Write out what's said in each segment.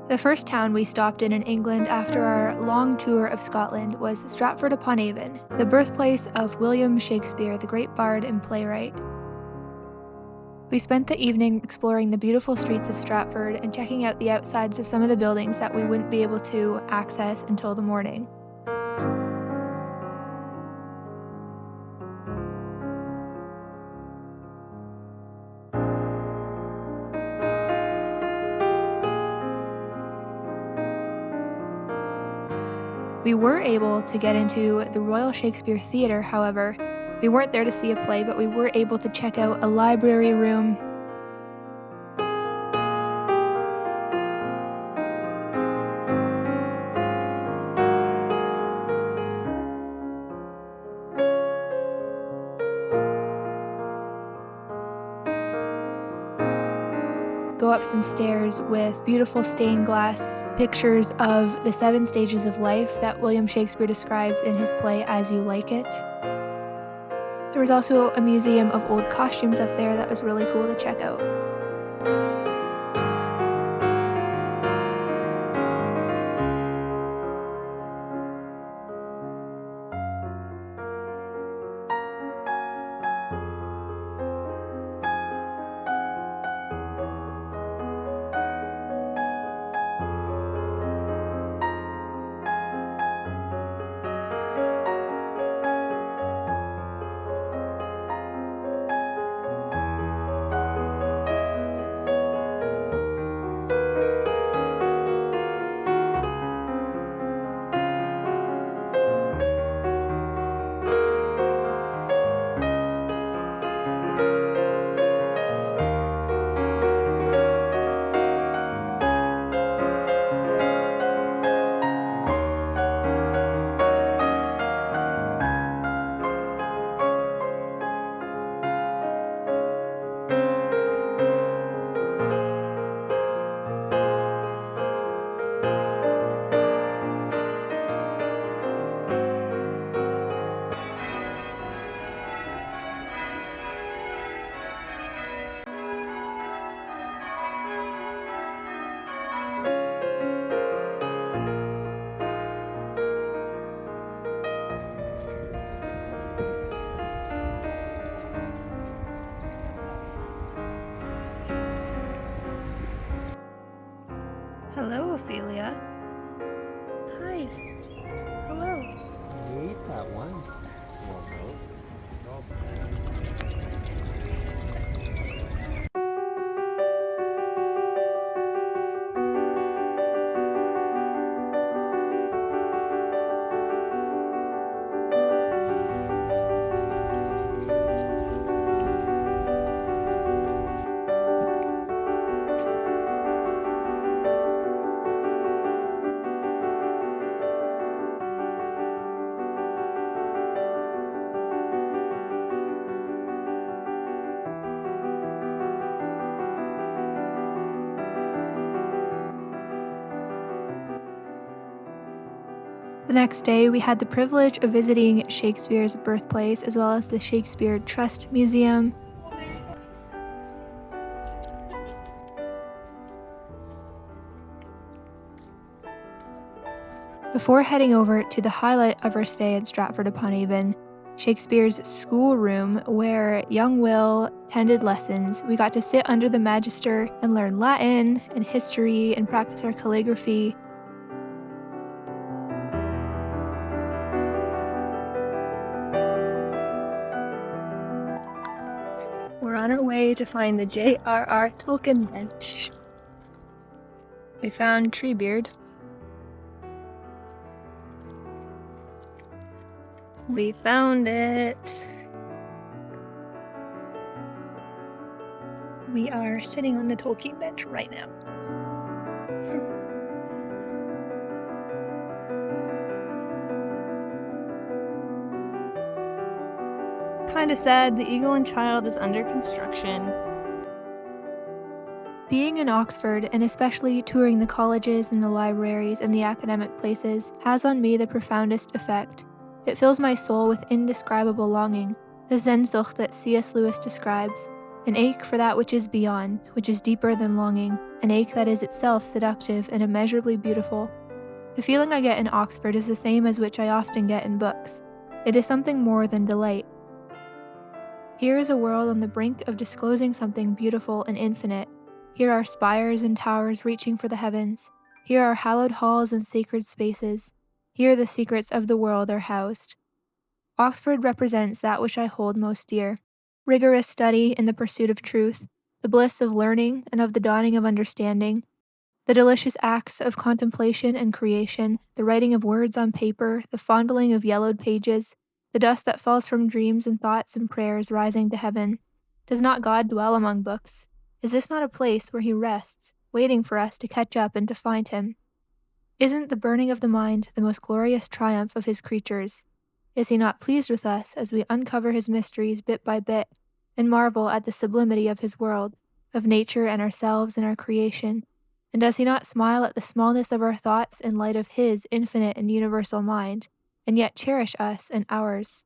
The first town we stopped in England after our long tour of Scotland was Stratford-Upon-Avon, the birthplace of William Shakespeare, the great bard and playwright. We spent the evening exploring the beautiful streets of Stratford and checking out the outsides of some of the buildings that we wouldn't be able to access until the morning. We were able to get into the Royal Shakespeare Theatre, however. We weren't there to see a play, but we were able to check out a library room. Go up some stairs with beautiful stained glass pictures of the 7 stages of life that William Shakespeare describes in his play As You Like It. There was also a museum of old costumes up there that was really cool to check out. Hello, Ophelia. Hi. Hello. You ate that one small goat. The next day, we had the privilege of visiting Shakespeare's birthplace as well as the Shakespeare Trust Museum. Before heading over to the highlight of our stay at Stratford-Upon-Avon, Shakespeare's schoolroom, where young Will attended lessons, we got to sit under the magister and learn Latin and history and practice our calligraphy. We're on our way to find the J.R.R. Tolkien bench. We found Treebeard. We found it. We are sitting on the Tolkien bench right now. Kinda sad, the Eagle and Child is under construction. Being in Oxford, and especially touring the colleges and the libraries and the academic places, has on me the profoundest effect. It fills my soul with indescribable longing, the Sehnsucht that C.S. Lewis describes, an ache for that which is beyond, which is deeper than longing, an ache that is itself seductive and immeasurably beautiful. The feeling I get in Oxford is the same as which I often get in books. It is something more than delight. Here is a world on the brink of disclosing something beautiful and infinite. Here are spires and towers reaching for the heavens. Here are hallowed halls and sacred spaces. Here the secrets of the world are housed. Oxford represents that which I hold most dear: rigorous study in the pursuit of truth, the bliss of learning and of the dawning of understanding, the delicious acts of contemplation and creation, the writing of words on paper, the fondling of yellowed pages, the dust that falls from dreams and thoughts and prayers rising to heaven. Does not God dwell among books? Is this not a place where he rests, waiting for us to catch up and to find him? Isn't the burning of the mind the most glorious triumph of his creatures? Is he not pleased with us as we uncover his mysteries bit by bit, and marvel at the sublimity of his world, of nature and ourselves and our creation? And does he not smile at the smallness of our thoughts in light of his infinite and universal mind, and yet cherish us and ours?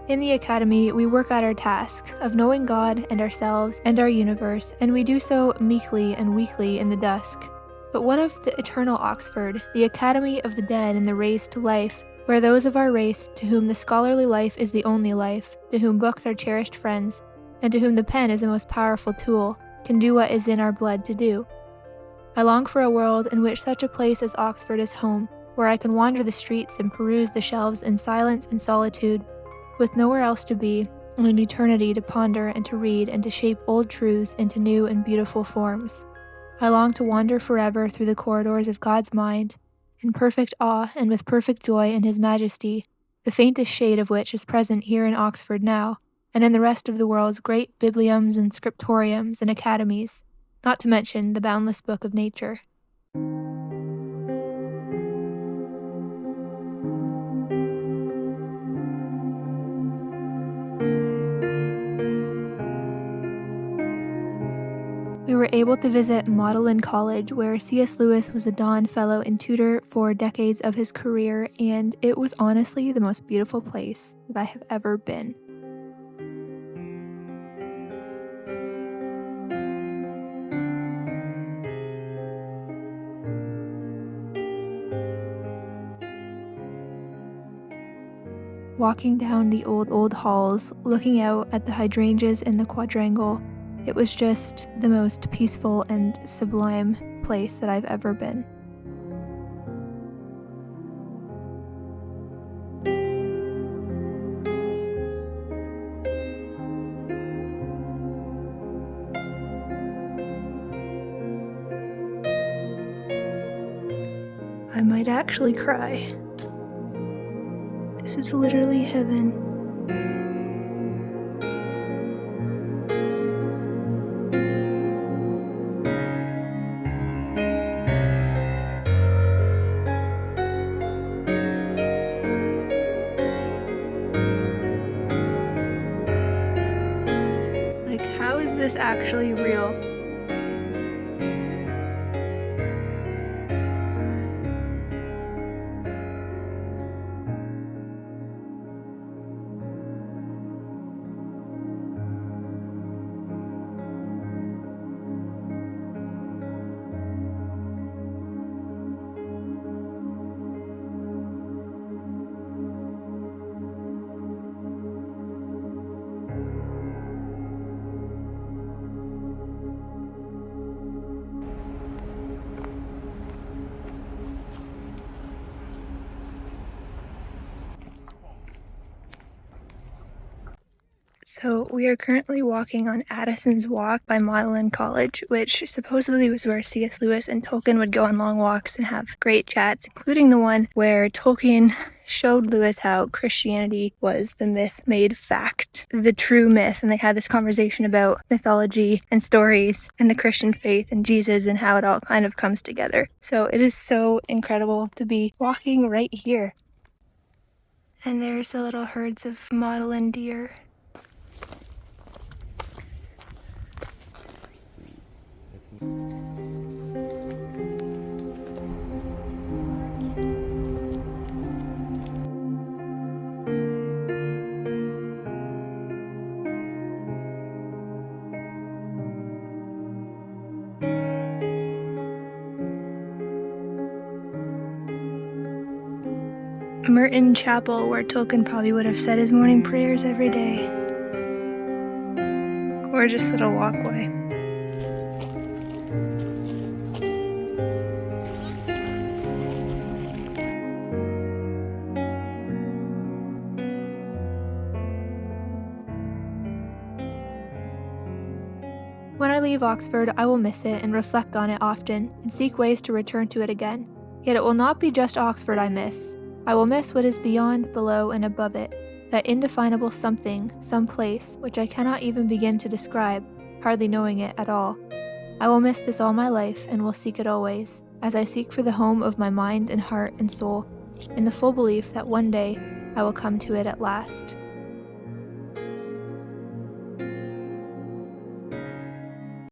In the academy, we work at our task of knowing God and ourselves and our universe, and we do so meekly and weakly in the dusk. But what of the eternal Oxford, the academy of the dead and the raised to life, where those of our race to whom the scholarly life is the only life, to whom books are cherished friends, and to whom the pen is the most powerful tool, can do what is in our blood to do? I long for a world in which such a place as Oxford is home, where I can wander the streets and peruse the shelves in silence and solitude, with nowhere else to be, and an eternity to ponder and to read and to shape old truths into new and beautiful forms. I long to wander forever through the corridors of God's mind, in perfect awe and with perfect joy in His majesty, the faintest shade of which is present here in Oxford now, and in the rest of the world's great bibliums and scriptoriums and academies, not to mention the boundless book of nature. We were able to visit Magdalen College, where C.S. Lewis was a Don Fellow and tutor for decades of his career, and it was honestly the most beautiful place that I have ever been. Walking down the old halls, looking out at the hydrangeas in the quadrangle, it was just the most peaceful and sublime place that I've ever been. I might actually cry. This is literally heaven. Like, how is this actually real? So we are currently walking on Addison's Walk by Magdalen College, which supposedly was where C.S. Lewis and Tolkien would go on long walks and have great chats, including the one where Tolkien showed Lewis how Christianity was the myth made fact, the true myth, and they had this conversation about mythology and stories and the Christian faith and Jesus and how it all kind of comes together. So it is so incredible to be walking right here. And there's the little herds of Magdalen deer. Merton Chapel, where Tolkien probably would have said his morning prayers every day. Gorgeous little walkway. When I leave Oxford, I will miss it and reflect on it often, and seek ways to return to it again. Yet it will not be just Oxford I miss. I will miss what is beyond, below, and above it, that indefinable something, some place, which I cannot even begin to describe, hardly knowing it at all. I will miss this all my life, and will seek it always, as I seek for the home of my mind and heart and soul, in the full belief that one day I will come to it at last.